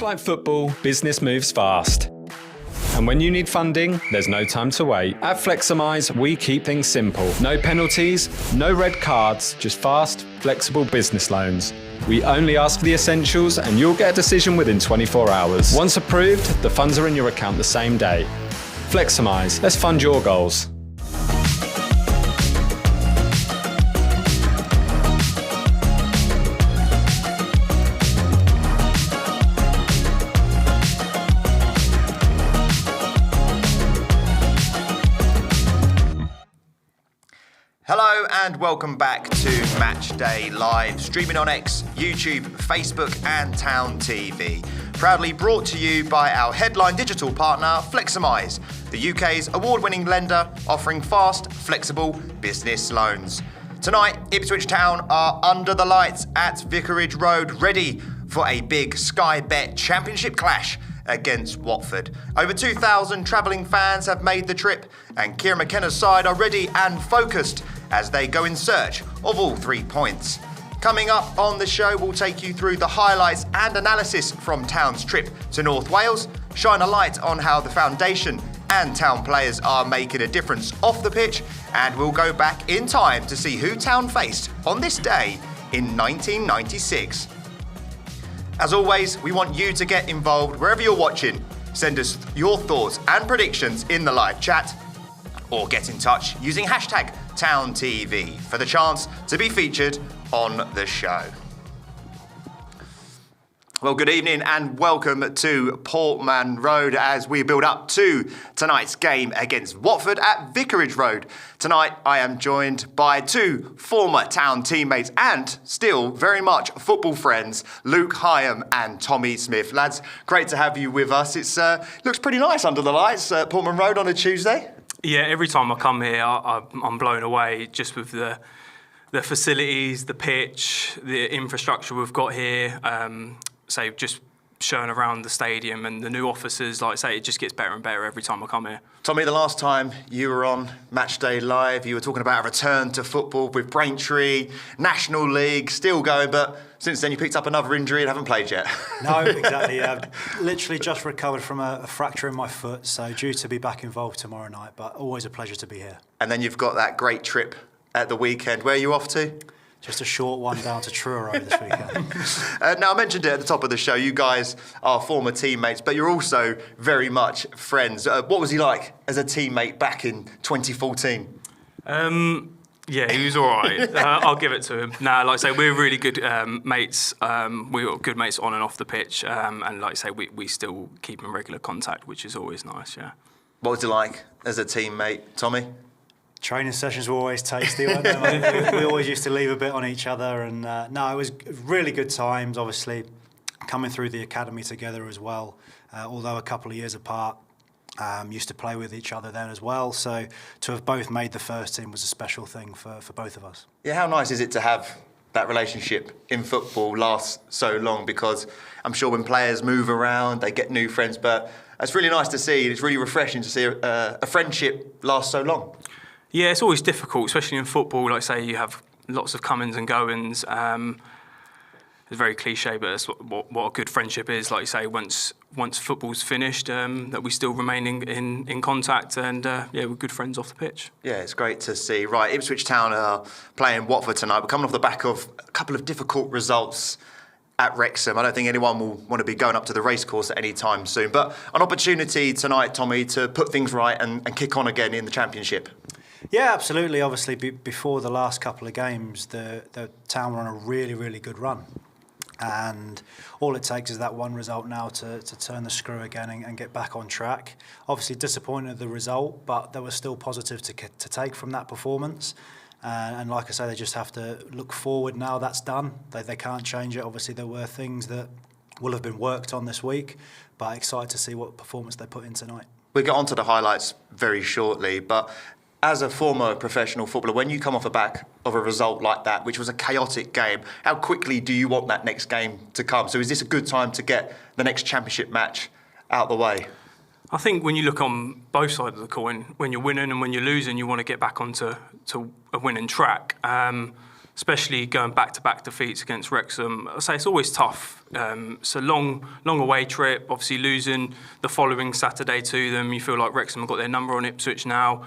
like football, business moves fast. And when you need funding, there's no time to wait. At Fleximize, we keep things simple. No penalties, no red cards, just fast, flexible business loans. We only ask for the essentials and you'll get a decision within 24 hours. Once approved, the funds are in your account the same day. Fleximize, let's fund your goals. Hello and welcome back to Matchday Live, streaming on X, YouTube, Facebook and Town TV. Proudly brought to you by our headline digital partner, Fleximize, the UK's award-winning lender offering fast, flexible business loans. Tonight, Ipswich Town are under the lights at Vicarage Road, ready for a big Sky Bet Championship clash against Watford. Over 2,000 travelling fans have made the trip, and Kieran McKenna's side are ready and focused as they go in search of all 3 points. Coming up on the show, we'll take you through the highlights and analysis from Town's trip to North Wales, shine a light on how the foundation and Town players are making a difference off the pitch, and we'll go back in time to see who Town faced on this day in 1996. As always, we want you to get involved wherever you're watching. Send us your thoughts and predictions in the live chat, or get in touch using hashtag TownTV for the chance to be featured on the show. Well, good evening and welcome to Portman Road as we build up to tonight's game against Watford at Vicarage Road. Tonight, I am joined by two former Town teammates and still very much football friends, Luke Hyam and Tommy Smith. Lads, great to have you with us. It looks pretty nice under the lights at Portman Road on a Tuesday. Yeah, every time I come here, I'm blown away just with the facilities, the pitch, the infrastructure we've got here. So just showing around the stadium and the new offices, like I say, it just gets better and better every time I come here. Tommy, the last time you were on Matchday Live, you were talking about a return to football with Braintree, National League, still going, but since then you picked up another injury and haven't played yet. No, exactly. Literally just recovered from a fracture in my foot, so due to be back involved tomorrow night, but always a pleasure to be here. And then you've got that great trip at the weekend. Where are you off to? Just a short one down to Truro this weekend. Now, I mentioned it at the top of the show, you guys are former teammates, but you're also very much friends. What was he like as a teammate back in 2014? Yeah, he was all right. I'll give it to him. Nah, like I say, we're really good mates. We got good mates on and off the pitch. And like I say, we still keep in regular contact, which is always nice, yeah. What was it like as a teammate, Tommy? Training sessions were always tasty, weren't they? We always used to leave a bit on each other, and no, it was really good times. Obviously, coming through the academy together as well, although a couple of years apart. Used to play with each other then as well, so to have both made the first team was a special thing for both of us. Yeah, how nice is it to have that relationship in football last so long? Because I'm sure when players move around, they get new friends, but it's really nice to see. It's really refreshing to see a friendship last so long. Yeah, it's always difficult, especially in football. Like I say, you have lots of comings and goings. It's very cliche, but that's what a good friendship is. Like you say, once football's finished, that we still remain in contact, and yeah, we're good friends off the pitch. Yeah, it's great to see. Right, Ipswich Town are playing Watford tonight. We're coming off the back of a couple of difficult results at Wrexham. I don't think anyone will want to be going up to the racecourse at any time soon, but an opportunity tonight, Tommy, to put things right and kick on again in the Championship. Yeah, absolutely. Obviously, before the last couple of games, the Town were on a really, really good run. And all it takes is that one result now to turn the screw again and get back on track. Obviously disappointed with the result, but there was still positive to take from that performance. And like I say, they just have to look forward now. That's done. They can't change it. Obviously, there were things that will have been worked on this week, but excited to see what performance they put in tonight. We'll get on to the highlights very shortly, but as a former professional footballer, when you come off the back of a result like that, which was a chaotic game, how quickly do you want that next game to come? So is this a good time to get the next Championship match out the way? I think when you look on both sides of the coin, when you're winning and when you're losing, you want to get back onto a winning track. especially going back-to-back defeats against Wrexham. I say it's always tough. It's a long away trip. Obviously, losing the following Saturday to them, you feel like Wrexham have got their number on Ipswich now.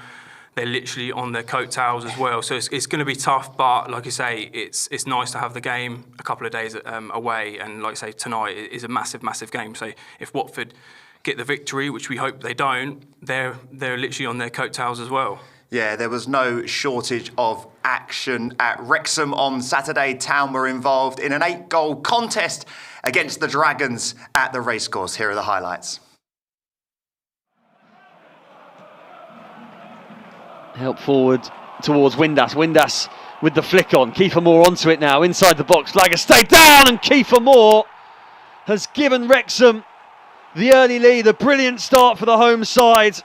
They're literally on their coattails as well. So it's going to be tough, but like I say, it's nice to have the game a couple of days away. And like I say, tonight is a massive, massive game. So if Watford get the victory, which we hope they don't, they're literally on their coattails as well. Yeah, there was no shortage of action at Wrexham on Saturday. Town were involved in an 8-goal contest against the Dragons at the racecourse. Here are the highlights. Help forward towards Windass. Windass with the flick on. Kiefer Moore onto it now, inside the box. Lager stay down, and Kiefer Moore has given Wrexham the early lead. A brilliant start for the home side.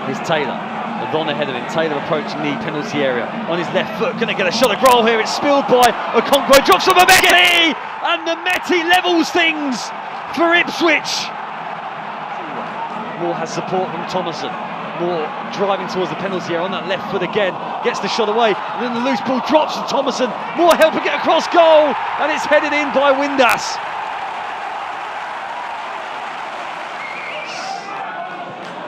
Here's Taylor. Adon ahead of him. Taylor approaching the penalty area on his left foot. Going to get a shot at goal here. It's spilled by Okonkwo. Drops from Mehmeti, and Mehmeti levels things for Ipswich. Moore has support from Thomason. Moore driving towards the penalty area on that left foot again, gets the shot away, and then the loose ball drops to Thomason. Moore helping get across goal, and it's headed in by Windass.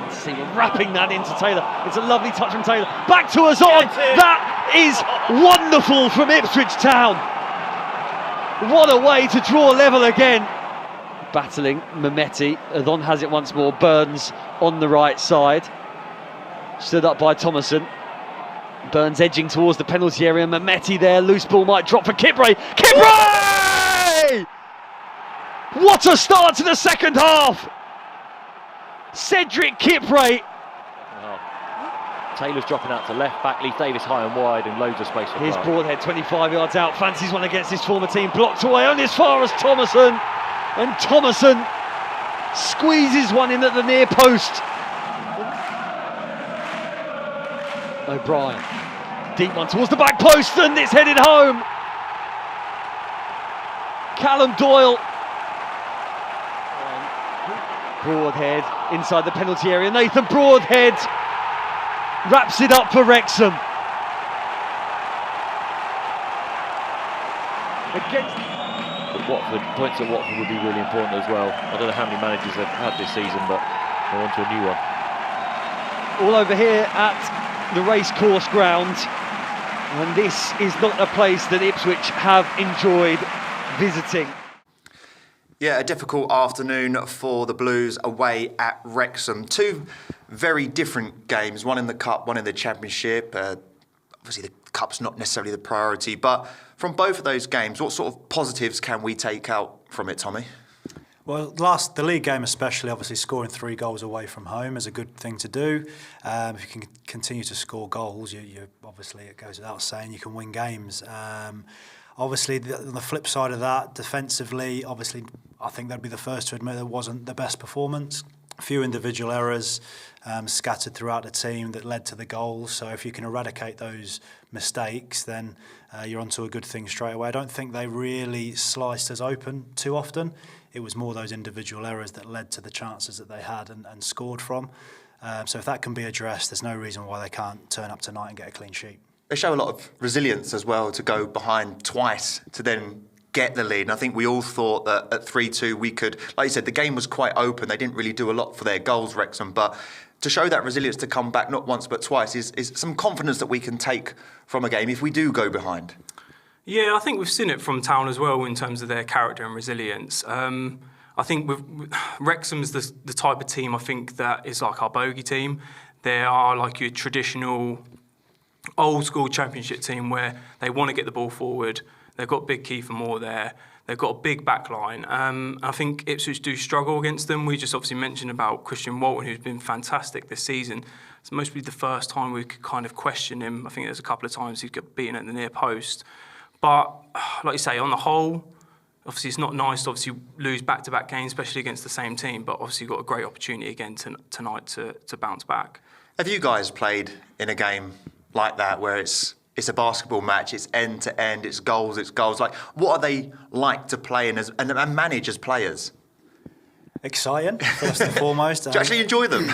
Let's see, we're wrapping that into Taylor. It's a lovely touch from Taylor. Back to Azon. That is wonderful from Ipswich Town. What a way to draw level again. Battling Mehmeti. Adon has it once more. Burns on the right side. Stood up by Thomason. Burns edging towards the penalty area. Mehmeti there. Loose ball might drop for Kibre. Kibre! What a start to the second half! Cedric Kibre. Taylor's dropping out to left back, leaves Davis high and wide, and loads of space for Here's Clark. Broadhead, 25 yards out. Fancies one against his former team. Blocked away only as far as Thomason. And Thomason squeezes one in at the near post. O'Brien, deep one towards the back post, and it's headed home. Callum Doyle. Broadhead inside the penalty area. Nathan Broadhead wraps it up for Wrexham. Against Watford, points at Watford would be really important as well. I don't know how many managers they've had this season, but they're on to a new one. all over here at the racecourse ground, and this is not a place that Ipswich have enjoyed visiting. Yeah, a difficult afternoon for the Blues away at Wrexham. Two very different games, one in the Cup, one in the Championship. Obviously the Cup's not necessarily the priority, but from both of those games, what sort of positives can we take out from it, Tommy? Well, the league game especially, obviously scoring 3 goals away from home is a good thing to do. If you can continue to score goals, you obviously, it goes without saying, you can win games. Obviously, the flip side of that, defensively, obviously, I think they'd be the first to admit it wasn't the best performance. A few individual errors scattered throughout the team that led to the goals. So if you can eradicate those mistakes, then you're onto a good thing straight away. I don't think they really sliced us open too often. It was more those individual errors that led to the chances that they had and scored from. So if that can be addressed, there's no reason why they can't turn up tonight and get a clean sheet. They show a lot of resilience as well to go behind twice to then get the lead. And I think we all thought that at 3-2 we could, like you said, the game was quite open. They didn't really do a lot for their goals, Wrexham, but to show that resilience to come back not once but twice is some confidence that we can take from a game if we do go behind. Yeah, I think we've seen it from Town as well in terms of their character and resilience. I think Wrexham's the type of team I think that is like our bogey team. They are like your traditional old school Championship team where they want to get the ball forward. They've got big Kiefer Moore there. They've got a big back line. I think Ipswich do struggle against them. We just obviously mentioned about Christian Walton, who's been fantastic this season. It's mostly the first time we could kind of question him. I think there's a couple of times he's got beaten at the near post. But like you say, on the whole, obviously it's not nice to obviously lose back-to-back games, especially against the same team. But obviously you've got a great opportunity again tonight to bounce back. Have you guys played in a game like that where it's a basketball match, it's end to end, it's goals? Like, what are they like to play in and manage as players? Exciting, first and foremost. Do you actually enjoy them?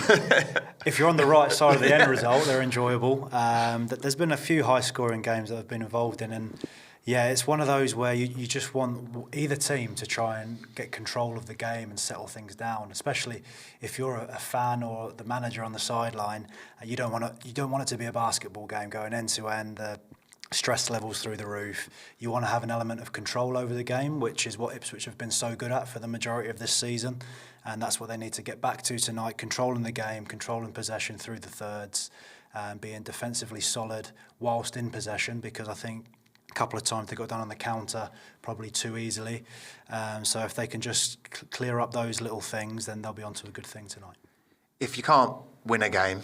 If you're on the right side of the end result, they're enjoyable. There's been a few high-scoring games that I've been involved in, and yeah, it's one of those where you just want either team to try and get control of the game and settle things down. Especially if you're a fan or the manager on the sideline, you don't want it to be a basketball game going end to end. Stress levels through the roof. You want to have an element of control over the game, which is what Ipswich have been so good at for the majority of this season, and that's what they need to get back to tonight, controlling the game, controlling possession through the thirds, and being defensively solid whilst in possession, because I think a couple of times they got done on the counter probably too easily. So if they can just clear up those little things, then they'll be onto a good thing tonight. If you can't win a game,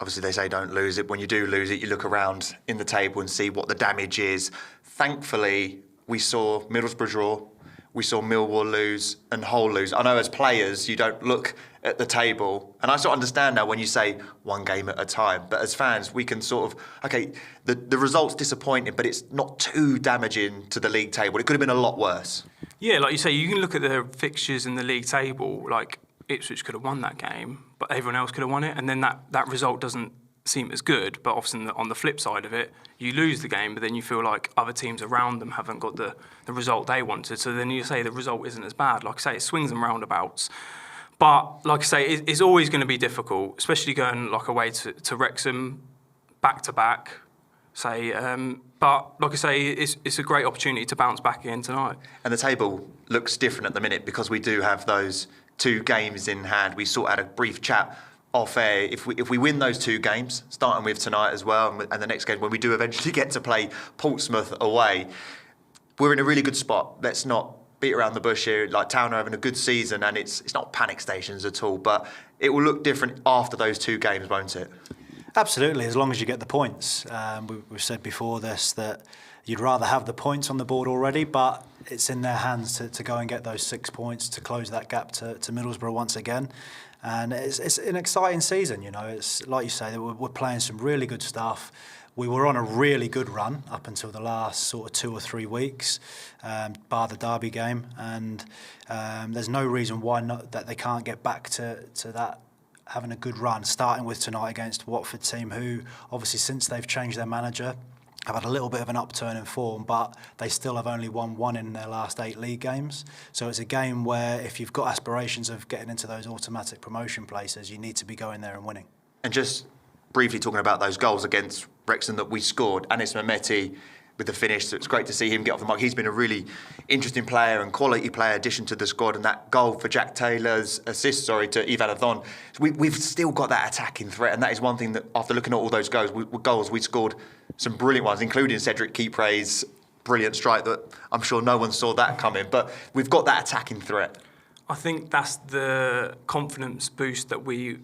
obviously they say don't lose it. When you do lose it, you look around in the table and see what the damage is. Thankfully, we saw Middlesbrough draw, we saw Millwall lose and Hull lose. I know as players, you don't look at the table. And I sort of understand now when you say one game at a time. But as fans, we can sort of, okay, the result's disappointing, but it's not too damaging to the league table. It could have been a lot worse. Yeah, like you say, you can look at the fixtures in the league table, like Ipswich could have won that game, but everyone else could have won it, and then that result doesn't seem as good. But obviously on the flip side of it, you lose the game, but then you feel like other teams around them haven't got the result they wanted. So then you say the result isn't as bad. Like I say, it swings and roundabouts. But like I say, it's always going to be difficult, especially going like away to Wrexham, back to back. But like I say, it's a great opportunity to bounce back again tonight. And the table looks different at the minute because we do have those 2 games in hand. We sort of had a brief chat off air. If we win those 2 games, starting with tonight as well, and the next game when we do eventually get to play Portsmouth away, we're in a really good spot. Let's not beat around the bush here. Like Town are having a good season, and it's not panic stations at all. But it will look different after those 2 games, won't it? Absolutely, as long as you get the points. We've said before this that you'd rather have the points on the board already, but it's in their hands to go and get those 6 points to close that gap to Middlesbrough once again. And it's an exciting season, you know. It's like you say, we're playing some really good stuff. We were on a really good run up until the last sort of 2 or 3 weeks, bar the Derby game, and there's no reason why not that they can't get back to that, having a good run, starting with tonight against Watford team, who obviously since they've changed their manager have had a little bit of an upturn in form, but they still have only won 1 in their last 8 league games. So it's a game where if you've got aspirations of getting into those automatic promotion places, you need to be going there and winning. And just briefly talking about those goals against Wrexham that we scored, Anis Mehmeti with the finish, so it's great to see him get off the mark. He's been a really interesting player and quality player addition to the squad, and that goal for Jack Taylor's assist, to Ivan Athon. So we've still got that attacking threat, and that is one thing that after looking at all those goals, we scored some brilliant ones, including Cedric Kipre's brilliant strike that I'm sure no one saw that coming, but we've got that attacking threat. I think that's the confidence boost that we've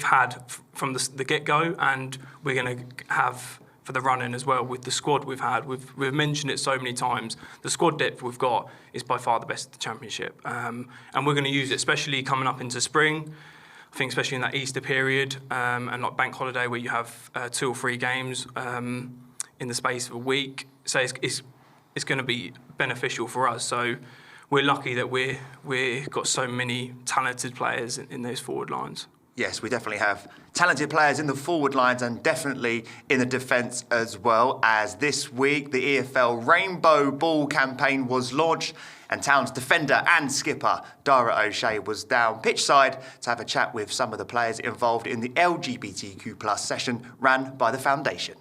had from the get-go, and we're going to have for the run-in as well with the squad we've had. We've mentioned it so many times. The squad depth we've got is by far the best in the Championship. And we're going to use it, especially coming up into spring. I think especially in that Easter period and like bank holiday where you have 2 or 3 games in the space of a week. So it's going to be beneficial for us. So we're lucky that we've got so many talented players in those forward lines. Yes, we definitely have talented players in the forward lines and definitely in the defence as well, as this week the EFL Rainbow Ball campaign was launched and Town's defender and skipper Dara O'Shea was down pitchside to have a chat with some of the players involved in the LGBTQ+ session ran by the foundation.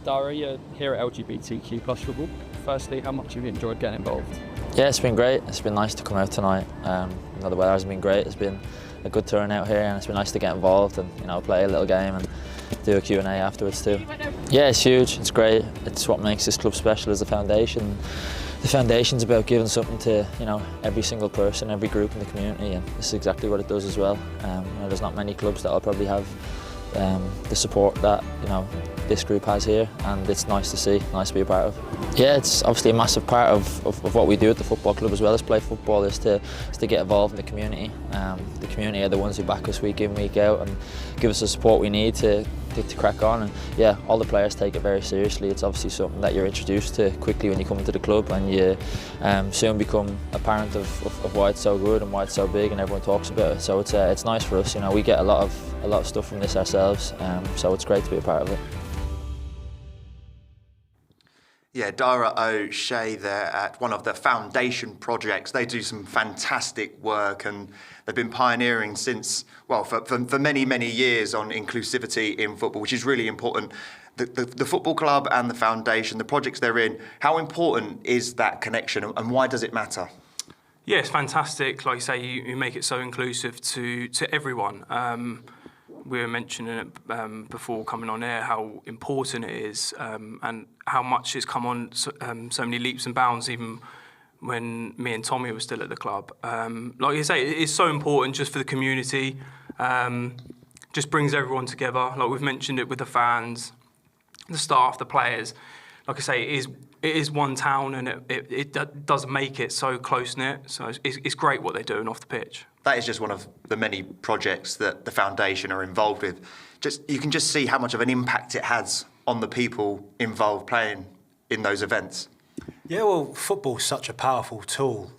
Dara, you're here at LGBTQ+ football. Firstly, how much have you enjoyed getting involved? Yeah, it's been great. It's been nice to come out tonight. The weather has been great. It's been a good turnout here, and it's been nice to get involved and play a little game and do a Q&A afterwards too. Yeah, it's huge. It's great. It's what makes this club special as a foundation. The foundation's about giving something to every single person, every group in the community, and this is exactly what it does as well. There's not many clubs that'll probably have the support that this group has here, and it's nice to see, nice to be a part of. Yeah, it's obviously a massive part of what we do at the football club as well as play football, is to get involved in the community. The community are the ones who back us week in, week out and give us the support we need to to crack on. And yeah, all the players take it very seriously. It's obviously something that you're introduced to quickly when you come into the club, and you soon become a parent of why it's so good and why it's so big, and everyone talks about it. So it's nice for us. You know, we get a lot of stuff from this ourselves, so it's great to be a part of it. Yeah, Dara O'Shea there at one of the foundation projects. They do some fantastic work, and they've been pioneering since, well, for many, many years on inclusivity in football, which is really important. The football club and the foundation, the projects they're in, how important is that connection, and why does it matter? Yeah, it's fantastic. Like you say, you make it so inclusive to everyone. We were mentioning it before coming on air, how important it is, and how much it's come on so many leaps and bounds, even when me and Tommy were still at the club. Like you say, it's so important just for the community, just brings everyone together. Like we've mentioned it with the fans, the staff, the players. Like I say, it is one town, and it does make it so close-knit. So it's great what they're doing off the pitch. That is just one of the many projects that the foundation are involved with. You can just see how much of an impact it has on the people involved playing in those events. Yeah, well, football's such a powerful tool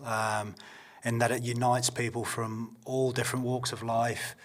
in that it unites people from all different walks of life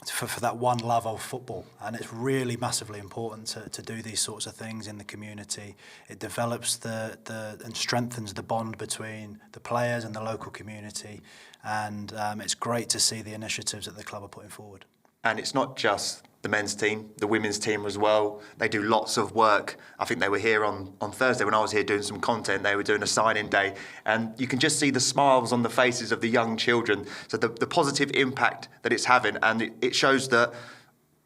for that one love of football. And it's really massively important to do these sorts of things in the community. It develops and strengthens the bond between the players and the local community. And it's great to see the initiatives that the club are putting forward. And it's not just the men's team, the women's team as well. They do lots of work. I think they were here on Thursday when I was here doing some content. They were doing a signing day, and you can just see the smiles on the faces of the young children. So the positive impact that it's having, and it shows that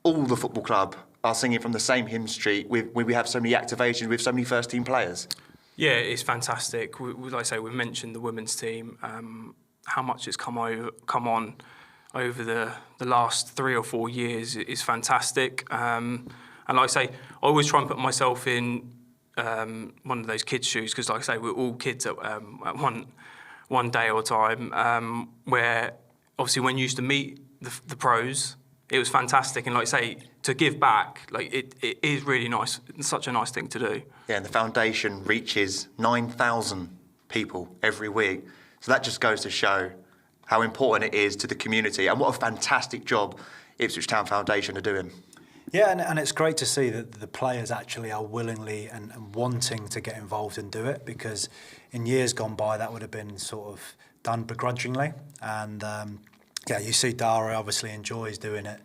all the football club are singing from the same hymn street. We have so many activations with so many first team players. Yeah, it's fantastic. Like I say, we've mentioned the women's team, how much it's come on over the last 3 or 4 years is fantastic. And like I say, I always try and put myself in one of those kids' shoes, because like I say, we're all kids at one day or time, where obviously when you used to meet the pros, it was fantastic. And like I say, to give back, like it is really nice. It's such a nice thing to do. Yeah, and the foundation reaches 9,000 people every week. So that just goes to show how important it is to the community, and what a fantastic job Ipswich Town Foundation are doing. Yeah, and it's great to see that the players actually are willingly and wanting to get involved and do it, because in years gone by that would have been sort of done begrudgingly. And yeah, you see Dara obviously enjoys doing it.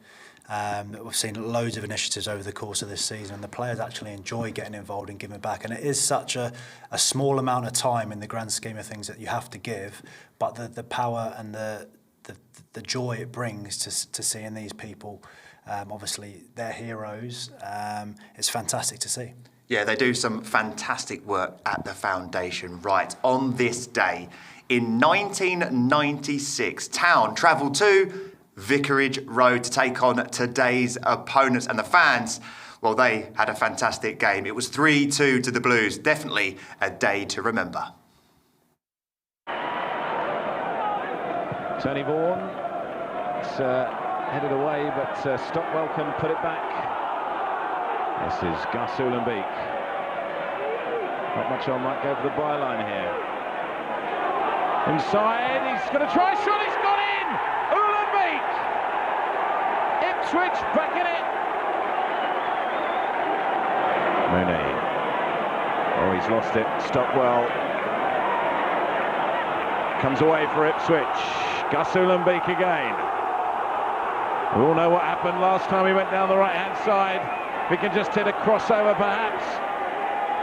We've seen loads of initiatives over the course of this season, and the players actually enjoy getting involved and giving back. And it is such a small amount of time in the grand scheme of things that you have to give, but the power and the joy it brings to seeing these people, obviously they're heroes, it's fantastic to see. Yeah, they do some fantastic work at the foundation. Right, on this day in 1996, Town travelled to Vicarage Road to take on today's opponents, and the fans, well, they had a fantastic game. It was 3-2 to the Blues. Definitely a day to remember. Tony Vaughan, it's headed away, but Stockwell can put it back. This is Gus Uhlenbeek. Not much on, might go for the byline here. Inside, he's going to try a shot, he's got in! Uhlenbeek! Ipswich back in it! Mooney. Oh, he's lost it. Stockwell comes away for Ipswich. Gus Uhlenbeek again. We all know what happened last time he went down the right-hand side. We can just hit a crossover, perhaps.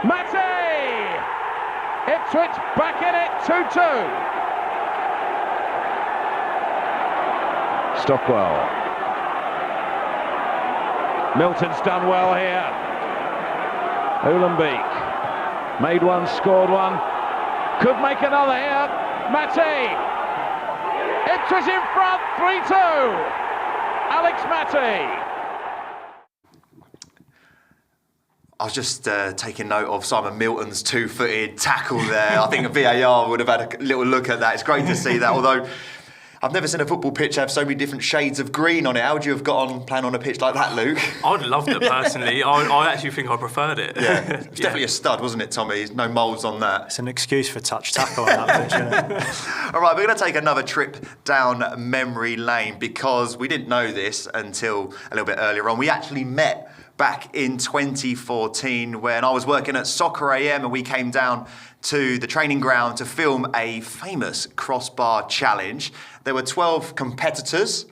Matchday! Ipswich back in it, 2-2. Stockwell. Milton's done well here. Uhlenbeek made one, scored one. Could make another here. Matty. Ipswich in front, 3-2. Alex Matty. I was just taking note of Simon Milton's two-footed tackle there. I think a VAR would have had a little look at that. It's great to see that, although I've never seen a football pitch have so many different shades of green on it. How would you have got on playing on a pitch like that, Luke? I'd have loved it personally. I actually think I preferred it. Yeah, it's definitely a stud, wasn't it, Tommy? No moulds on that. It's an excuse for touch tackle on that pitch, isn't it? All right, we're going to take another trip down memory lane because we didn't know this until a little bit earlier on. We actually met back in 2014 when I was working at Soccer AM and we came down to the training ground to film a famous crossbar challenge. There were 12 competitors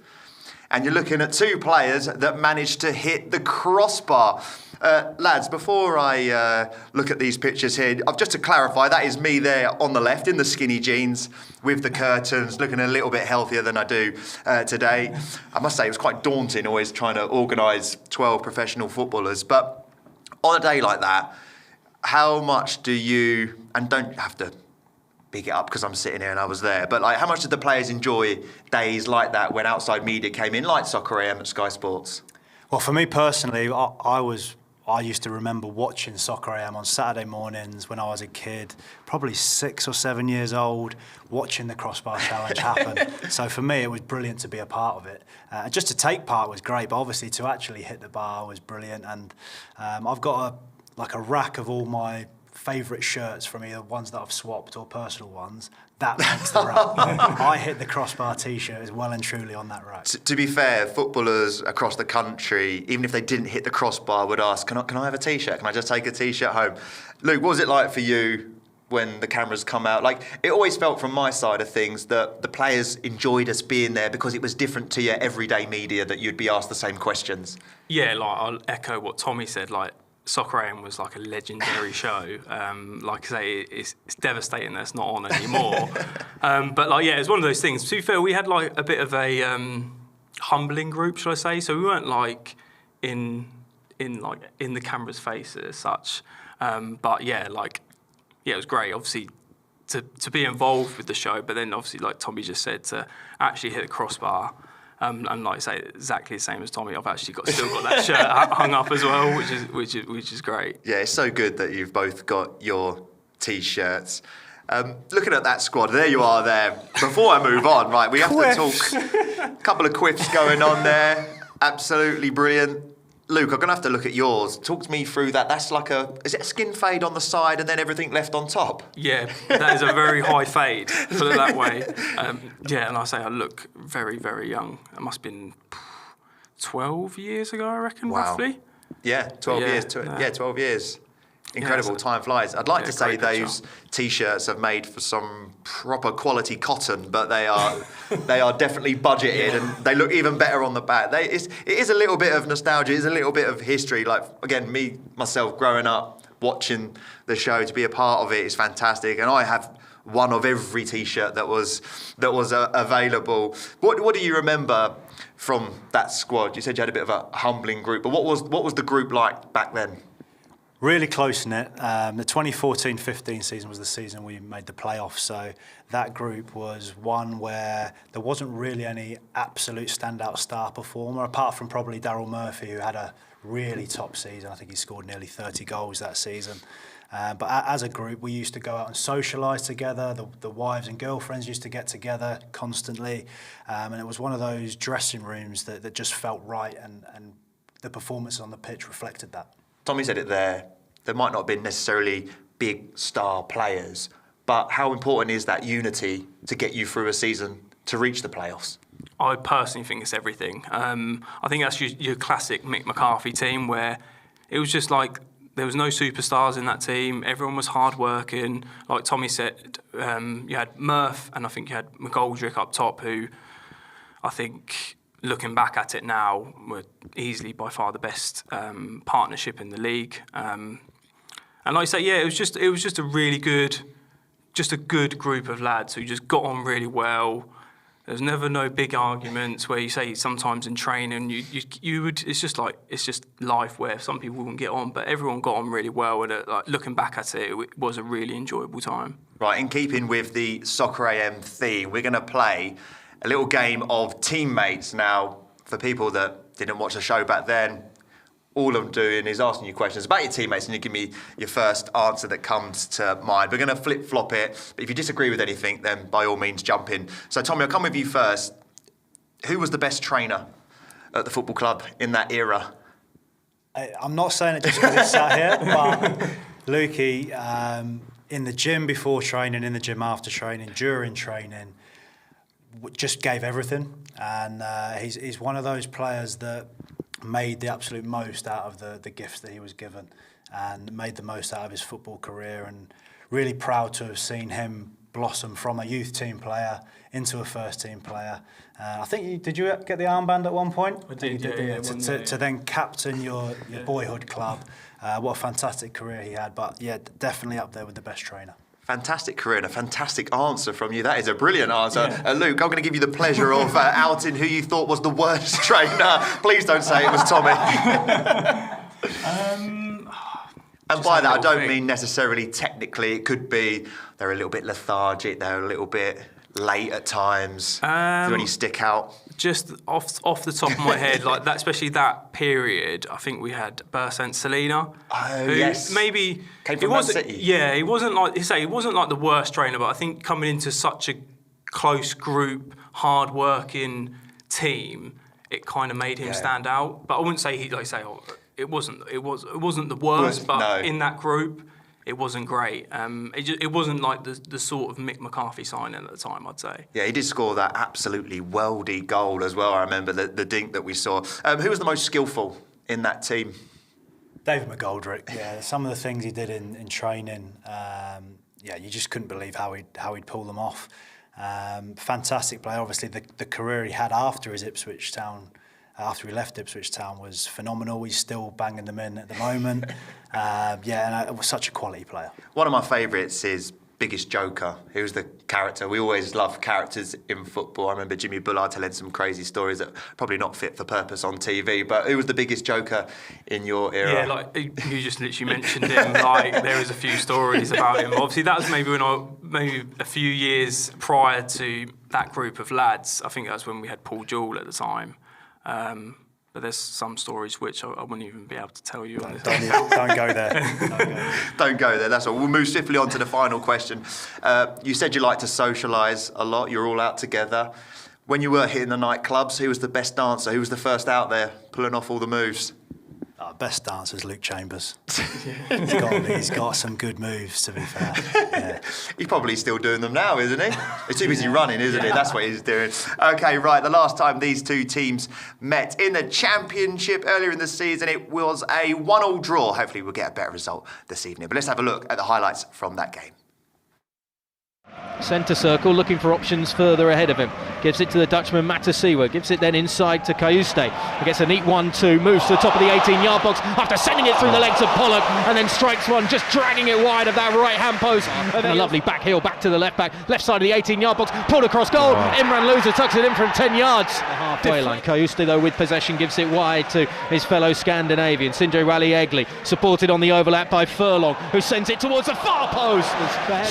and you're looking at 2 players that managed to hit the crossbar. Lads, before I look at these pictures here, just to clarify, that is me there on the left in the skinny jeans with the curtains, looking a little bit healthier than I do today. I must say it was quite daunting always trying to organise 12 professional footballers. But on a day like that, how much do you, and don't have to big it up because I'm sitting here and I was there, but like how much did the players enjoy days like that when outside media came in, like Soccer AM at Sky Sports? Well, for me personally, I used to remember watching Soccer AM on Saturday mornings when I was a kid, probably 6 or 7 years old, watching the crossbar challenge happen. So for me, it was brilliant to be a part of it. Just to take part was great, but obviously to actually hit the bar was brilliant. And I've got a rack of all my favourite shirts from either ones that I've swapped or personal ones. That makes the rack. I hit the crossbar T-shirt is well and truly on that rack. To be fair, footballers across the country, even if they didn't hit the crossbar, would ask, can I have a T-shirt? Can I just take a T-shirt home? Luke, what was it like for you when the cameras come out? Like, it always felt from my side of things that the players enjoyed us being there because it was different to your everyday media that you'd be asked the same questions. Yeah, like I'll echo what Tommy said, like Soccer AM was like a legendary show. Like I say, it's devastating that it's not on anymore. But like, yeah, it's one of those things. To be fair, we had like a bit of a humbling group, should I say? So we weren't like in the camera's face as such. But yeah, it was great. Obviously, to be involved with the show, but then obviously, like Tommy just said, to actually hit the crossbar. And like I say, exactly the same as Tommy, I've actually still got that shirt hung up as well, which is great. Yeah, it's so good that you've both got your T-shirts. Looking at that squad, there you are there. Before I move on, right, we have to talk. A couple of quips going on there. Absolutely brilliant. Luke, I'm going to have to look at yours. Talk to me through that. That's like is it a skin fade on the side and then everything left on top? Yeah, that is a very high fade, put it that way. Yeah, and I say I look very, very young. It must have been 12 years ago, I reckon, roughly. Yeah, 12 years. 12 years. Incredible, so, time flies. I'd like to say those picture. T-shirts are made for some proper quality cotton, but they are definitely budgeted and they look even better on the back. It is a little bit of nostalgia, it's a little bit of history. Like, again, myself growing up, watching the show, to be a part of it is fantastic. And I have one of every T-shirt that was available. What do you remember from that squad? You said you had a bit of a humbling group, but what was the group like back then? Really close-knit. The 2014-15 season was the season we made the playoffs, so that group was one where there wasn't really any absolute standout star performer, apart from probably Daryl Murphy, who had a really top season. I think he scored nearly 30 goals that season. But as a group, we used to go out and socialise together. The wives and girlfriends used to get together constantly. And it was one of those dressing rooms that just felt right, and the performance on the pitch reflected that. Tommy said it there. There might not have been necessarily big star players, but how important is that unity to get you through a season to reach the playoffs? I personally think it's everything. I think that's your classic Mick McCarthy team where it was just like there was no superstars in that team. Everyone was hard-working. Like Tommy said, you had Murph and I think you had McGoldrick up top, who I think, looking back at it now, were easily by far the best partnership in the league. And like I say, yeah, it was just a really good, a good group of lads who just got on really well. There's never no big arguments where you say sometimes in training you would. It's just life where some people wouldn't get on, but everyone got on really well. And like looking back at it, it was a really enjoyable time. Right, in keeping with the Soccer AM theme, we're going to play a little game of teammates. Now, for people that didn't watch the show back then, all I'm doing is asking you questions about your teammates, and you give me your first answer that comes to mind. We're going to flip-flop it, but if you disagree with anything, then by all means jump in. So Tommy, I'll come with you first. Who was the best trainer at the football club in that era? I'm not saying it just because it's sat here, but Lukey, in the gym before training, in the gym after training, during training, just gave everything. And he's one of those players that made the absolute most out of the gifts that he was given and made the most out of his football career, and really proud to have seen him blossom from a youth team player into a first team player. I think did you get the armband at one point? I did, to then captain your boyhood club. What a fantastic career he had, but yeah, definitely up there with the best trainer. Fantastic career and a fantastic answer from you. That is a brilliant answer. Luke, I'm going to give you the pleasure of outing who you thought was the worst trainer. Please don't say it was Tommy. And by that, I don't mean necessarily technically. It could be they're a little bit lethargic, they're a little bit late at times. Do any stick out? Just off the top of my head, like that, especially that period, I think we had Bersant Salina. Oh, who yes. Maybe came from Man City. Yeah, he wasn't like the worst trainer, but I think coming into such a close group, hard-working team, it kind of made him stand out. But I wouldn't say it wasn't the worst, but in that group, it wasn't great. It wasn't like the sort of Mick McCarthy signing at the time, I'd say. Yeah, he did score that absolutely worldy goal as well. I remember the dink that we saw. Who was the most skillful in that team? David McGoldrick. Yeah, some of the things he did in training, you just couldn't believe how he'd pull them off. Fantastic player. Obviously, the career he had after his Ipswich Town. After he left Ipswich Town was phenomenal. He's still banging them in at the moment. And it was such a quality player. One of my favourites is Biggest Joker. He was the character. We always love characters in football. I remember Jimmy Bullard telling some crazy stories that probably not fit for purpose on TV. But who was the biggest joker in your era? Yeah, like you just literally mentioned him. Like there was a few stories about him. Obviously, that was maybe a few years prior to that group of lads. I think that's when we had Paul Jewell at the time. But there's some stories which I wouldn't even be able to tell you. Don't go there. Don't go there, that's all. We'll move swiftly on to the final question. You said you like to socialise a lot, you're all out together. When you were hitting the nightclubs, who was the best dancer? Who was the first out there pulling off all the moves? Best dancer is Luke Chambers. He's got some good moves, to be fair. Yeah. He's probably still doing them now, isn't he? He's too busy running, isn't he? That's what he's doing. Okay, right, the last time these two teams met in the Championship earlier in the season, it was a 1-1 draw. Hopefully we'll get a better result this evening. But let's have a look at the highlights from that game. Centre circle, looking for options further ahead of him. Gives it to the Dutchman Matasiwa. Gives it then inside to Cayuste. He gets a neat 1-2, moves to the top of the 18-yard box after sending it through the legs of Pollock, and then strikes one, just dragging it wide of that right-hand post. And a lovely back heel back to the left back, left side of the 18-yard box, pulled across goal. Imran Louza tucks it in from 10 yards. The halfway line. Cayuste, though, with possession, gives it wide to his fellow Scandinavian, Sindre Rally-Egli, supported on the overlap by Furlong, who sends it towards the far post.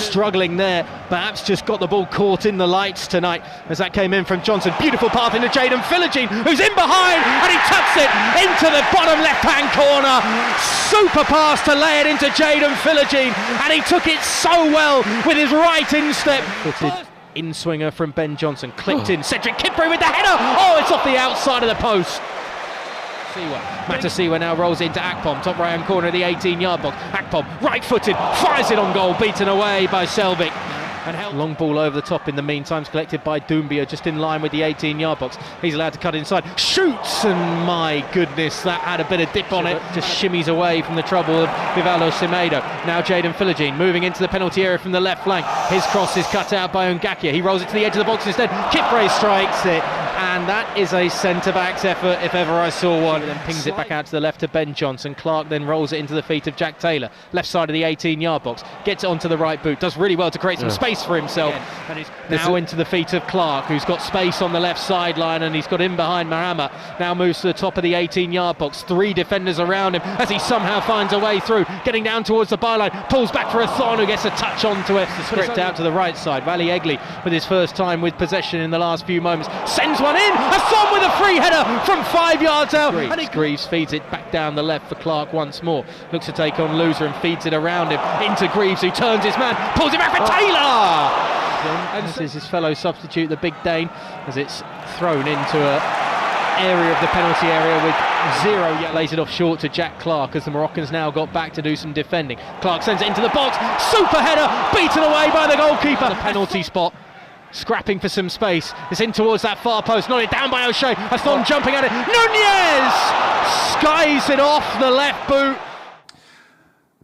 Struggling there, perhaps just got the ball caught in the lights tonight as that came in from Johnson. Beautiful path into Jaden Philogene, who's in behind, and he tucks it into the bottom left-hand corner. Super pass to lay it into Jaden Philogene, and he took it so well with his right instep. In-swinger from Ben Johnson, clipped in. Cedric Kipre with the header. Oh, it's off the outside of the post. Matasiwa now rolls into Akpom, top right-hand corner of the 18-yard box. Akpom, right-footed, fires it on goal, beaten away by Selvik. And long ball over the top in the meantime, collected by Doumbia, just in line with the 18-yard box. He's allowed to cut inside, shoots, and my goodness, that had a bit of dip on it. Just shimmies away from the trouble of Vivaldo Semedo. Now Jaden Philogene moving into the penalty area from the left flank. His cross is cut out by Ngakia. He rolls it to the edge of the box instead. Kipre strikes it, and that is a centre-back's effort if ever I saw one. Then pings it back out to the left to Ben Johnson. Clark then rolls it into the feet of Jack Taylor, left side of the 18-yard box. Gets it onto the right boot, does really well to create some space for himself, and he's now into the feet of Clark, who's got space on the left sideline, and he's got in behind Marama. Now moves to the top of the 18-yard box, 3 defenders around him as he somehow finds a way through, getting down towards the byline, pulls back for a Thorn, who gets a touch onto it, script out to the right side. Rally Egli with his first time with possession in the last few moments, sends one in. Hassan with a free header from 5 yards out. Greaves feeds it back down the left for Clark once more. Looks to take on Loser and feeds it around him into Greaves, who turns his man, pulls it back for Taylor. And this is his fellow substitute, the Big Dane, as it's thrown into a area of the penalty area with 0, yet lays it off short to Jack Clark as the Moroccans now got back to do some defending. Clark sends it into the box, super header, beaten away by the goalkeeper. The penalty spot, scrapping for some space. It's in towards that far post, nodded down by O'Shea. Aston jumping at it. Nunez skies it off the left boot.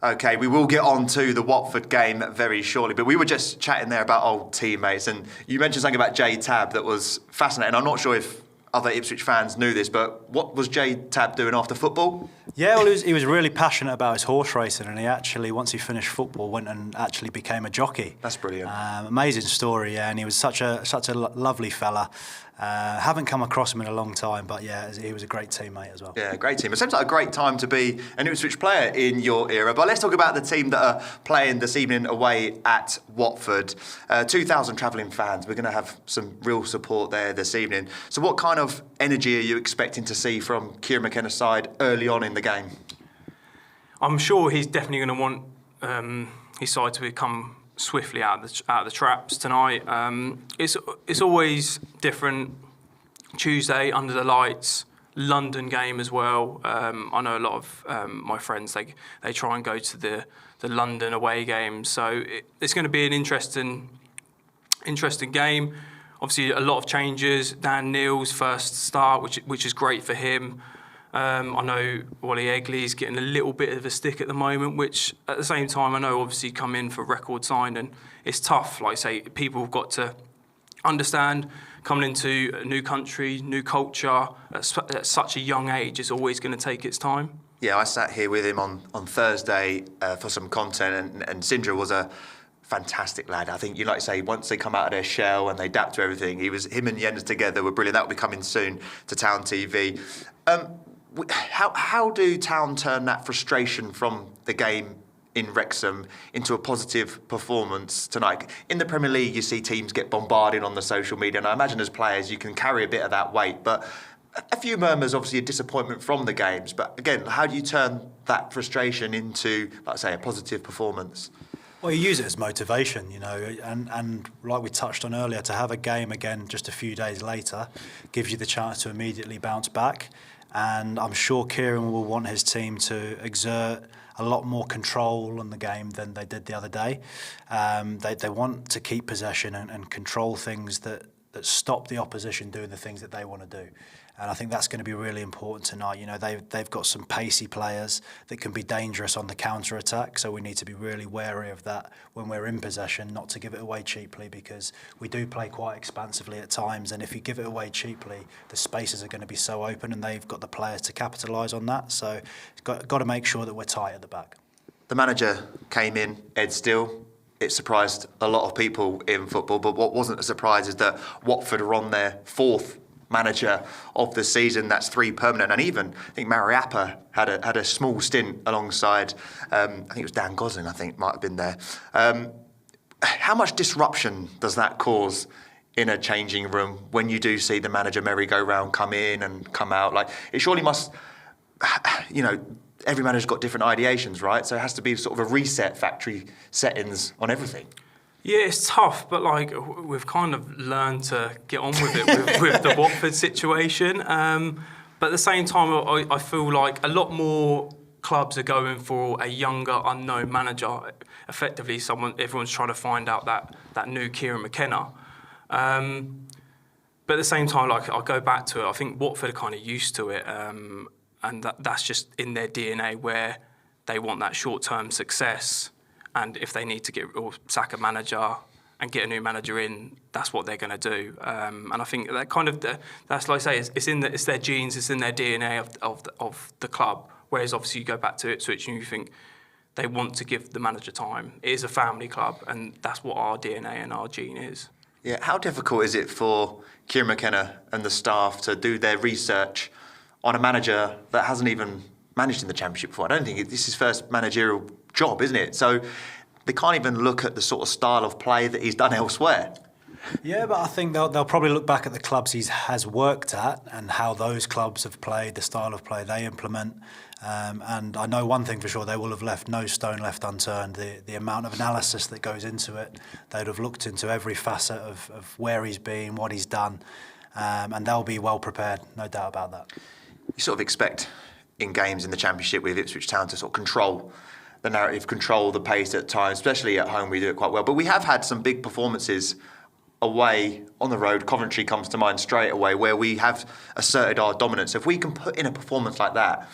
Okay, we will get on to the Watford game very shortly, but we were just chatting there about old teammates, and you mentioned something about Jay Tab that was fascinating. I'm not sure if other Ipswich fans knew this, but what was Jay Tab doing after football? Yeah, well, he was really passionate about his horse racing, and he actually, once he finished football, went and actually became a jockey. That's brilliant. Amazing story, yeah, and he was such a lovely fella. Haven't come across him in a long time, but yeah, he was a great teammate as well. Yeah, great team. It seems like a great time to be an Ipswich player in your era. But let's talk about the team that are playing this evening away at Watford. 2,000 travelling fans. We're going to have some real support there this evening. So what kind of energy are you expecting to see from Kieran McKenna's side early on in the game? I'm sure he's definitely going to want his side to come swiftly out of the traps tonight. It's always different. Tuesday under the lights, London game as well. I know a lot of my friends, they try and go to the London away games, so it's going to be an interesting game. Obviously, a lot of changes. Dan Neal's first start, which is great for him. I know Wally Egley's getting a little bit of a stick at the moment, which at the same time I know obviously come in for record signing. It's tough, like I say, people have got to understand coming into a new country, new culture at such a young age is always going to take its time. Yeah, I sat here with him on Thursday for some content, and Sindra was a fantastic lad. I think, you like to say, once they come out of their shell and they adapt to everything, him and Jens together were brilliant. That will be coming soon to Town TV. How do Town turn that frustration from the game in Wrexham into a positive performance tonight? In the Premier League, you see teams get bombarded on the social media, and I imagine as players you can carry a bit of that weight, but a few murmurs, obviously a disappointment from the games. But again, how do you turn that frustration into, like I say, a positive performance? Well, you use it as motivation, you know, and like we touched on earlier, to have a game again just a few days later gives you the chance to immediately bounce back. And I'm sure Kieran will want his team to exert a lot more control on the game than they did the other day. They want to keep possession and control things that stop the opposition doing the things that they want to do. And I think that's going to be really important tonight. You know, they've got some pacey players that can be dangerous on the counter-attack, so we need to be really wary of that when we're in possession, not to give it away cheaply, because we do play quite expansively at times, and if you give it away cheaply, the spaces are going to be so open, and they've got the players to capitalise on that. So got to make sure that we're tight at the back. The manager came in, Ed Still. It surprised a lot of people in football, but what wasn't a surprise is that Watford are on their fourth manager of the season. That's 3 permanent, and even I think Mariappa had a small stint alongside. I think it was Dan Gosling. I think might have been there. How much disruption does that cause in a changing room when you do see the manager merry-go-round come in and come out? Like, it surely must, you know, every manager's got different ideations, right? So it has to be sort of a reset, factory settings on everything. Yeah, it's tough, but like we've kind of learned to get on with it with the Watford situation. But at the same time, I feel like a lot more clubs are going for a younger, unknown manager. Effectively, everyone's trying to find out that new Kieran McKenna. But at the same time, like I'll go back to it. I think Watford are kind of used to it, and that's just in their DNA where they want that short-term success. And if they need to get or sack a manager and get a new manager in, that's what they're going to do. And I think that kind of that's like I say, it's their genes, it's in their DNA of the club. Whereas obviously you go back to Ipswich and you think they want to give the manager time. It is a family club, and that's what our DNA and our gene is. Yeah, how difficult is it for Kieran McKenna and the staff to do their research on a manager that hasn't even managed in the Championship before? I don't think this is his first managerial job, isn't it? So they can't even look at the sort of style of play that he's done elsewhere. Yeah, but I think they'll probably look back at the clubs he has worked at and how those clubs have played, the style of play they implement. And I know one thing for sure, they will have left no stone left unturned. The amount of analysis that goes into it, they'd have looked into every facet of where he's been, what he's done, and they'll be well prepared, no doubt about that. You sort of expect in games in the Championship with Ipswich Town to sort of control the narrative, control the pace at times, especially at home we do it quite well. But we have had some big performances away on the road. Coventry comes to mind straight away, where we have asserted our dominance. If we can put in a performance like that,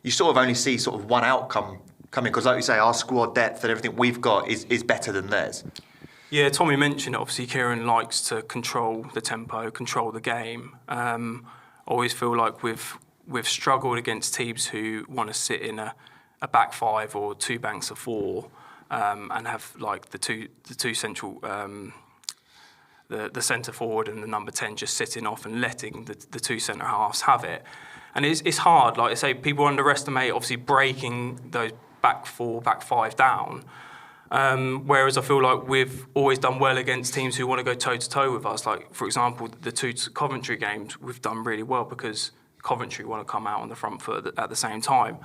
you sort of only see sort of one outcome coming, because like you say, our squad depth and everything we've got is better than theirs. Yeah, Tommy mentioned it. Obviously, Kieran likes to control the tempo, control the game. Always feel like we've struggled against teams who want to sit in a back five or two banks of four, and have like the two central, the centre forward and the number 10 just sitting off and letting the two centre halves have it. And it's hard. Like I say, people underestimate obviously breaking those back four, back five down. Whereas I feel like we've always done well against teams who want to go toe to toe with us. Like for example, the two Coventry games, we've done really well because Coventry want to come out on the front foot at the same time.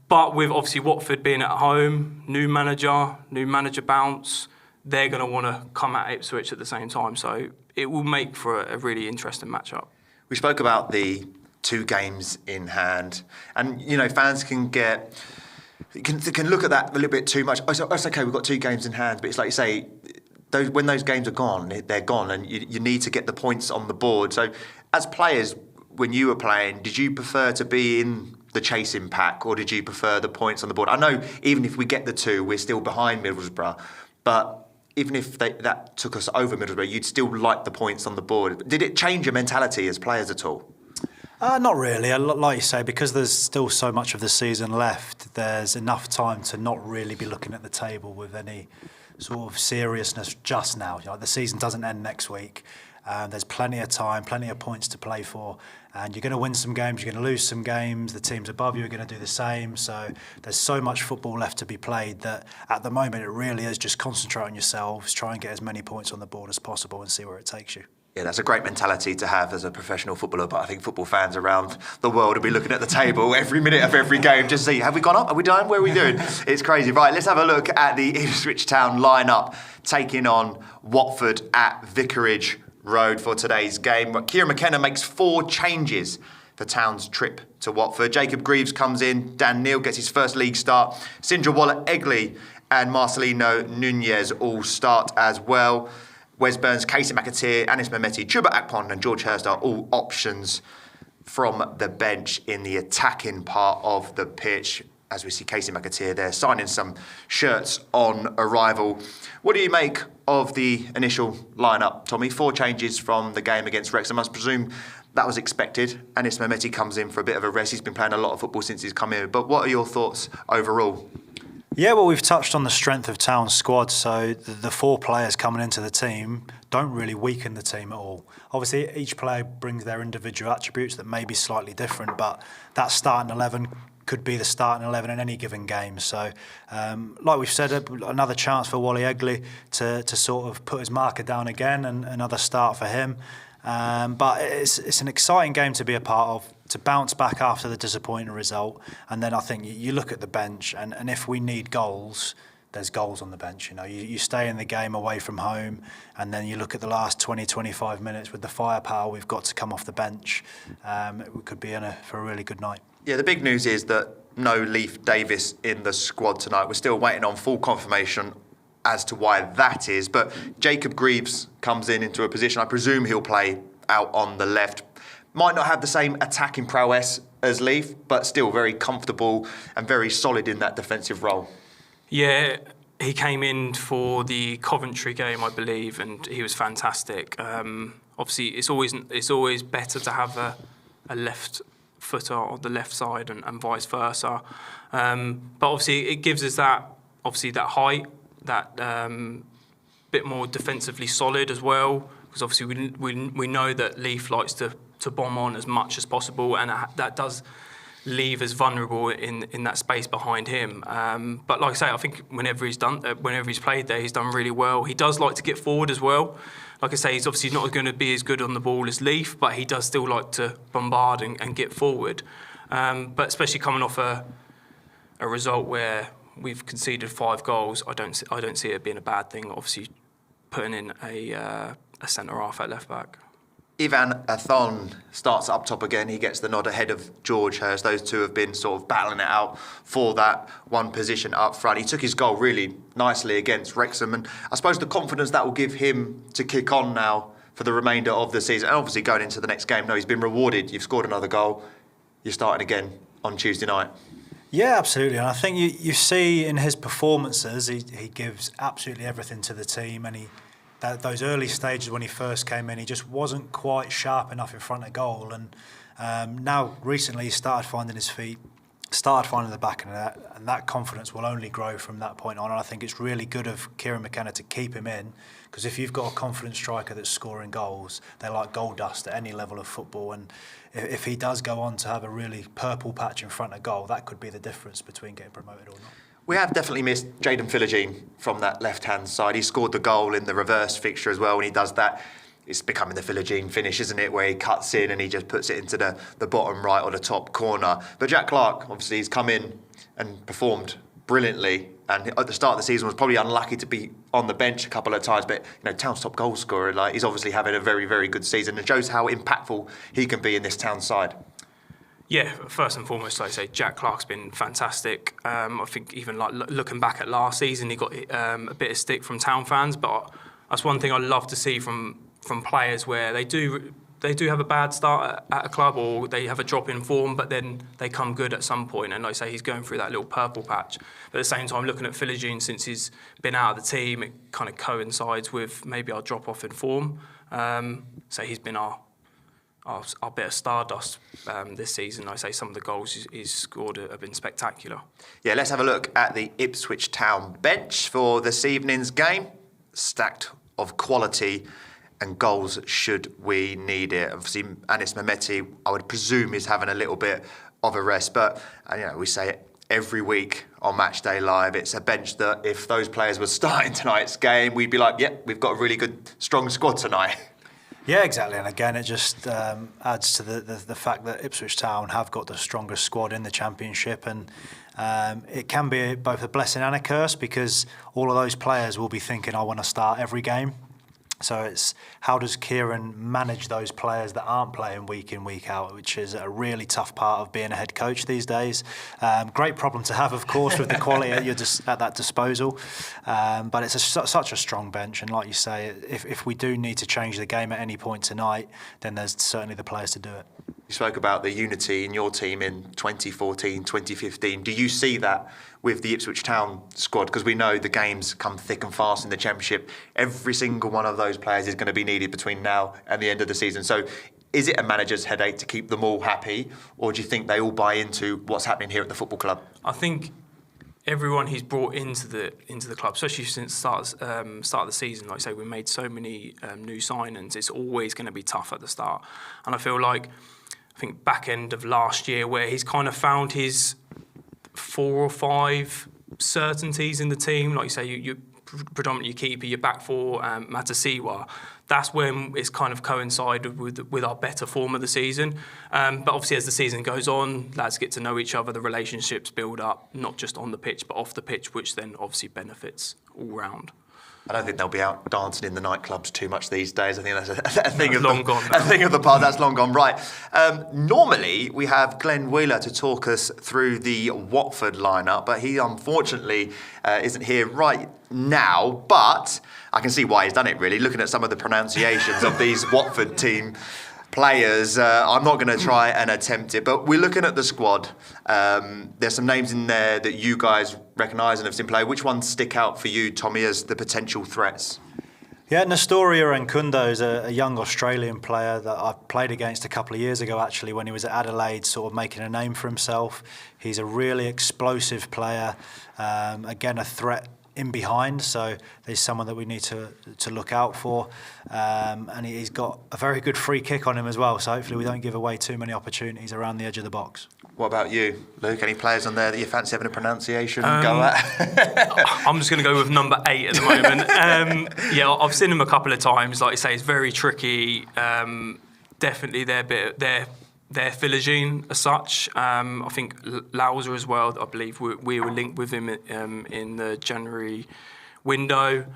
But with obviously Watford being at home, new manager bounce, they're going to want to come at Ipswich at the same time. So it will make for a really interesting matchup. We spoke about the 2 games in hand, and you know, fans can look at that a little bit too much. It's okay, we've got 2 games in hand, but it's like you say, when those games are gone, they're gone, and you need to get the points on the board. So, as players, when you were playing, did you prefer to be in the chasing pack, or did you prefer the points on the board? I know even if we get the 2, we're still behind Middlesbrough, but even if that took us over Middlesbrough, you'd still like the points on the board. Did it change your mentality as players at all? Not really. Like you say, because there's still so much of the season left, there's enough time to not really be looking at the table with any sort of seriousness just now. You know, the season doesn't end next week. There's plenty of time, plenty of points to play for, and you're going to win some games, you're going to lose some games, the teams above you are going to do the same, so there's so much football left to be played that at the moment it really is just concentrate on yourselves, try and get as many points on the board as possible and see where it takes you. Yeah, that's a great mentality to have as a professional footballer, but I think football fans around the world will be looking at the table every minute of every game just to see, have we gone up? Are we done? Where are we doing? It's crazy. Right, let's have a look at the Ipswich Town lineup taking on Watford at Vicarage Road for today's game. Kieran McKenna makes 4 changes for Town's trip to Watford. Jacob Greaves comes in, Dan Neal gets his first league start, Sindra Waller-Egley and Marcelino Nunez all start as well. Wes Burns, Casey McAteer, Anis Mehmeti, Chuba Akpon and George Hurst are all options from the bench in the attacking part of the pitch. As we see Casey McAteer there signing some shirts on arrival. What do you make of the initial lineup, Tommy? 4 changes from the game against Wrexham. I presume that was expected. Anis Mehmeti comes in for a bit of a rest. He's been playing a lot of football since he's come in. But what are your thoughts overall? Yeah, well, we've touched on the strength of Town's squad, so the 4 players coming into the team don't really weaken the team at all. Obviously, each player brings their individual attributes that may be slightly different, but that starting 11 could be the starting 11 in any given game. So, like we've said, another chance for Waller-Egley to sort of put his marker down again, and another start for him. But it's an exciting game to be a part of, to bounce back after the disappointing result. And then I think you look at the bench, and if we need goals, there's goals on the bench. You know, you stay in the game away from home, and then you look at the last 20, 25 minutes with the firepower we've got to come off the bench. We could be in for a really good night. Yeah, the big news is that no Leif Davis in the squad tonight. We're still waiting on full confirmation as to why that is. But Jacob Greaves comes into a position, I presume he'll play out on the left. Might not have the same attacking prowess as Leif, but still very comfortable and very solid in that defensive role. Yeah, he came in for the Coventry game, I believe, and he was fantastic. Obviously, it's always better to have a left footer on the left side and vice versa. But obviously, it gives us that height, that bit more defensively solid as well. Because obviously we know that Leif likes to bomb on as much as possible, and that does leave as vulnerable in that space behind him. But like I say, I think whenever he's played there, he's done really well. He does like to get forward as well. Like I say, he's obviously not going to be as good on the ball as Leaf, but he does still like to bombard and get forward. But especially coming off a result where we've conceded 5 goals, I don't see it being a bad thing. Obviously, putting in a centre half at left back. Ivan Athon starts up top again. He gets the nod ahead of George Hurst. Those two have been sort of battling it out for that one position up front. He took his goal really nicely against Wrexham, and I suppose the confidence that will give him to kick on now for the remainder of the season, and obviously going into the next game. No, he's been rewarded. You've scored another goal. You're starting again on Tuesday night. Yeah, absolutely. And I think you see in his performances, he gives absolutely everything to the team, and those early stages when he first came in, he just wasn't quite sharp enough in front of goal. And now recently he started finding his feet, started finding the back of the net, and that confidence will only grow from that point on. And I think it's really good of Kieran McKenna to keep him in, because if you've got a confident striker that's scoring goals, they're like gold dust at any level of football. And if he does go on to have a really purple patch in front of goal, that could be the difference between getting promoted or not. We have definitely missed Jayden Philogene from that left-hand side. He scored the goal in the reverse fixture as well. When he does that, it's becoming the Philogene finish, isn't it? Where he cuts in and he just puts it into the bottom right or the top corner. But Jack Clarke, obviously, he's come in and performed brilliantly. And at the start of the season was probably unlucky to be on the bench a couple of times. But, Town's top goal scorer, he's obviously having a very, very good season. It shows how impactful he can be in this Town side. Yeah, first and foremost, like I say, Jack Clarke's been fantastic. I think even looking back at last season, he got a bit of stick from Town fans, but that's one thing I love to see from players where they do have a bad start at a club or they have a drop in form, but then they come good at some point. And like I say, he's going through that little purple patch. But at the same time, looking at Philogene, since he's been out of the team, it kind of coincides with maybe our drop off in form. So he's been our bit of stardust this season. I say some of the goals he's scored have been spectacular. Yeah, let's have a look at the Ipswich Town bench for this evening's game. Stacked of quality and goals should we need it. Obviously, Anis Mehmeti, I would presume, is having a little bit of a rest, but we say it every week on Matchday Live. It's a bench that if those players were starting tonight's game, we'd be like, yep, we've got a really good, strong squad tonight. Yeah, exactly. And again, it just adds to the fact that Ipswich Town have got the strongest squad in the Championship. And it can be both a blessing and a curse, because all of those players will be thinking, I want to start every game. So it's how does Kieran manage those players that aren't playing week in, week out, which is a really tough part of being a head coach these days. Great problem to have, of course, with the quality at that disposal. But it's such a strong bench. And like you say, if we do need to change the game at any point tonight, then there's certainly the players to do it. You spoke about the unity in your team in 2014, 2015. Do you see that with the Ipswich Town squad? Because we know the games come thick and fast in the Championship. Every single one of those players is going to be needed between now and the end of the season. So is it a manager's headache to keep them all happy, or do you think they all buy into what's happening here at the football club? I think everyone he's brought into the club, especially since the start of the season, like I say, we made so many new signings. It's always going to be tough at the start, and I think back end of last year, where he's kind of found his 4 or 5 certainties in the team. Like you say, you predominantly your keeper, your back four, Matasiwa. That's when it's kind of coincided with our better form of the season. But obviously, as the season goes on, lads get to know each other. The relationships build up, not just on the pitch, but off the pitch, which then obviously benefits all round. I don't think they'll be out dancing in the nightclubs too much these days. I think that's a thing of long gone. A thing of the past. That's long gone. Right. Normally we have Glenn Wheeler to talk us through the Watford lineup, but he unfortunately isn't here right now. But I can see why he's done it. Really, looking at some of the pronunciations of these Watford team players, I'm not going to try and attempt it, but we're looking at the squad. There's some names in there that you guys recognise and have seen play. Which ones stick out for you, Tommy, as the potential threats? Yeah, Nestoria Nkundo is a young Australian player that I played against a couple of years ago, actually, when he was at Adelaide, sort of making a name for himself. He's a really explosive player, again, a threat in behind, so there's someone that we need to look out for. And he's got a very good free kick on him as well, so hopefully we don't give away too many opportunities around the edge of the box. What about you, Luke? Any players on there that you fancy having a pronunciation go at? I'm just going to go with number 8 at the moment. Yeah, I've seen him a couple of times. Like you say, it's very tricky. Definitely their Philogene as such. I think Lauser as well. I believe we were linked with him in the January window.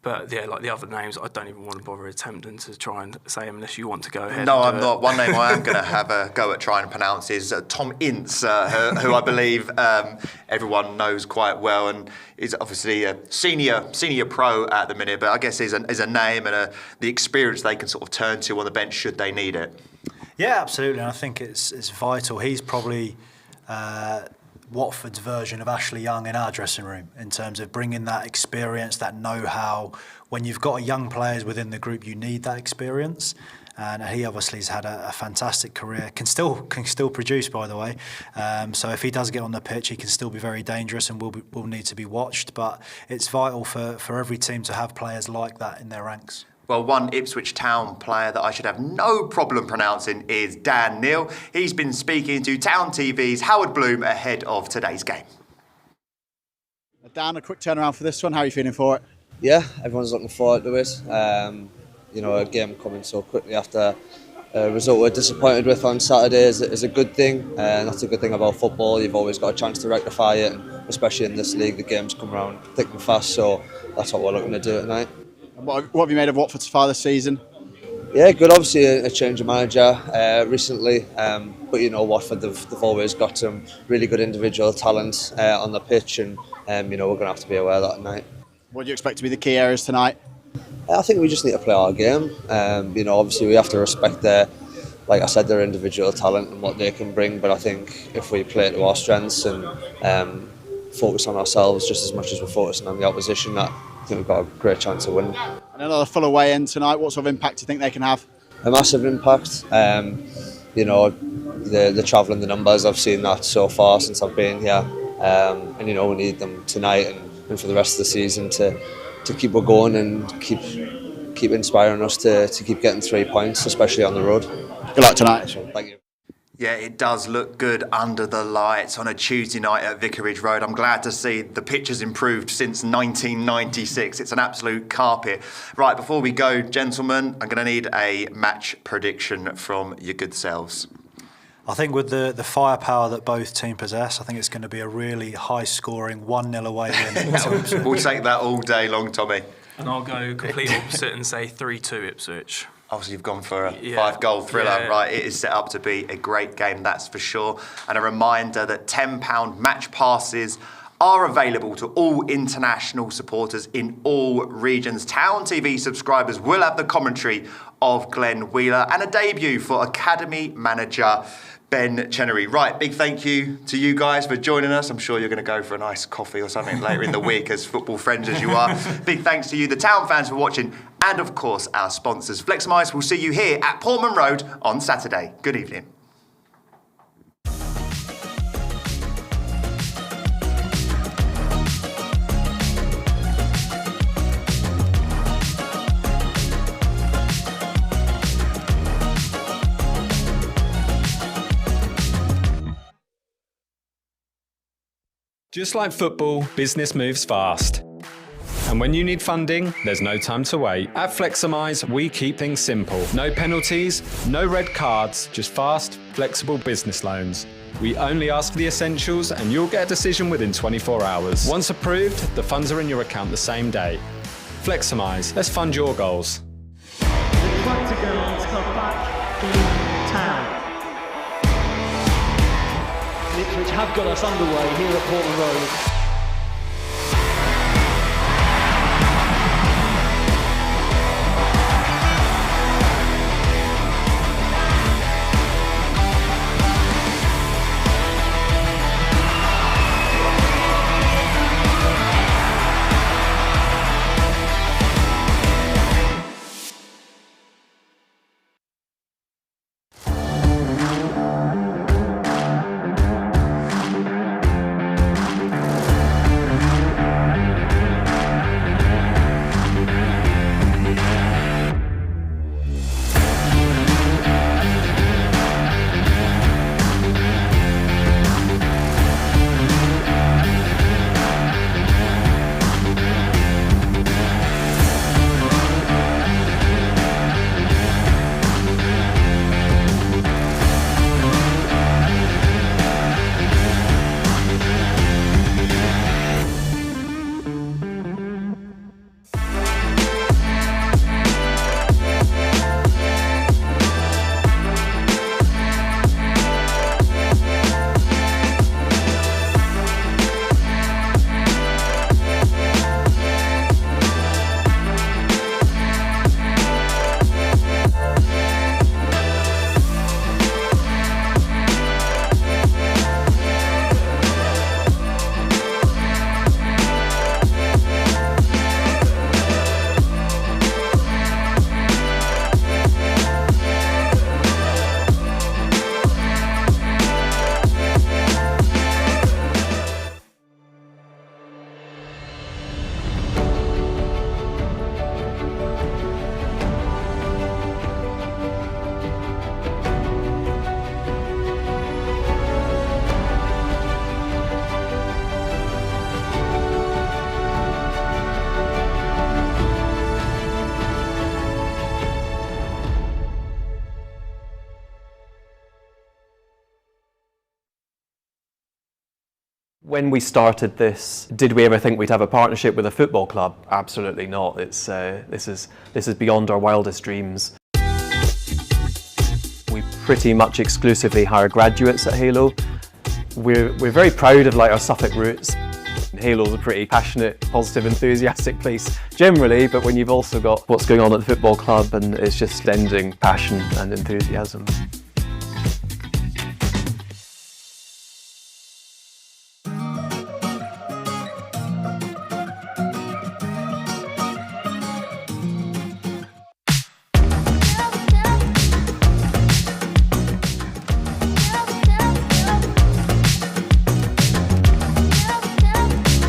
But yeah, like the other names, I don't even want to bother attempting to try and say them unless you want to go ahead. No, I'm not. One name I am going to have a go at trying to pronounce is Tom Ince, who I believe everyone knows quite well, and is obviously a senior pro at the minute. But I guess is a name and the experience they can sort of turn to on the bench should they need it. Yeah, absolutely. And I think it's vital. He's probably Watford's version of Ashley Young in our dressing room in terms of bringing that experience, that know-how. When you've got young players within the group, you need that experience. And he obviously has had a fantastic career. Can still produce, by the way. So if he does get on the pitch, he can still be very dangerous and will need to be watched. But it's vital for every team to have players like that in their ranks. Well, one Ipswich Town player that I should have no problem pronouncing is Dan Neal. He's been speaking to Town TV's Howard Bloom ahead of today's game. Dan, a quick turnaround for this one. How are you feeling for it? Yeah, everyone's looking forward to it. A game coming so quickly after a result we're disappointed with on Saturday is a good thing. And that's a good thing about football. You've always got a chance to rectify it, and especially in this league, the games come around thick and fast. So that's what we're looking to do tonight. What have you made of Watford so far this season? Yeah, good. Obviously, a change of manager recently, but Watford they've always got some really good individual talent on the pitch, and we're going to have to be aware of that tonight. What do you expect to be the key areas tonight? I think we just need to play our game. Obviously we have to respect their individual talent and what they can bring. But I think if we play to our strengths and focus on ourselves just as much as we're focusing on the opposition, I think we've got a great chance of winning. And another full away end tonight. What sort of impact do you think they can have? A massive impact. The travel and the numbers, I've seen that so far since I've been here. We need them tonight and for the rest of the season to keep it going and keep inspiring us to keep getting 3 points, especially on the road. Good luck tonight. Thank you. Yeah, it does look good under the lights on a Tuesday night at Vicarage Road. I'm glad to see the pitch has improved since 1996. It's an absolute carpet. Right, before we go, gentlemen, I'm going to need a match prediction from your good selves. I think with the firepower that both teams possess, I think it's going to be a really high-scoring 1-0 away win. We'll take that all day long, Tommy. And I'll go complete opposite and say 3-2 Ipswich. Obviously, you've gone for a 5-goal thriller, right? It is set up to be a great game, that's for sure. And a reminder that £10 match passes are available to all international supporters in all regions. Town TV subscribers will have the commentary of Glenn Wheeler and a debut for Academy manager Ben Chenery. Right, big thank you to you guys for joining us. I'm sure you're going to go for a nice coffee or something later in the week, as football friends as you are. Big thanks to you, the Town fans, for watching, and of course our sponsors. Fleximize will see you here at Portman Road on Saturday. Good evening. Just like football, business moves fast. And when you need funding, there's no time to wait. At Fleximize, we keep things simple. No penalties, no red cards, just fast, flexible business loans. We only ask for the essentials and you'll get a decision within 24 hours. Once approved, the funds are in your account the same day. Fleximize, let's fund your goals. The Tractor Girls are back in town. Ipswich have got us underway here at Portman Road. When we started this, did we ever think we'd have a partnership with a football club? Absolutely not. This is beyond our wildest dreams. We pretty much exclusively hire graduates at Halo. We're very proud of our Suffolk roots. Halo's a pretty passionate, positive, enthusiastic place generally, but when you've also got what's going on at the football club, and it's just blending passion and enthusiasm.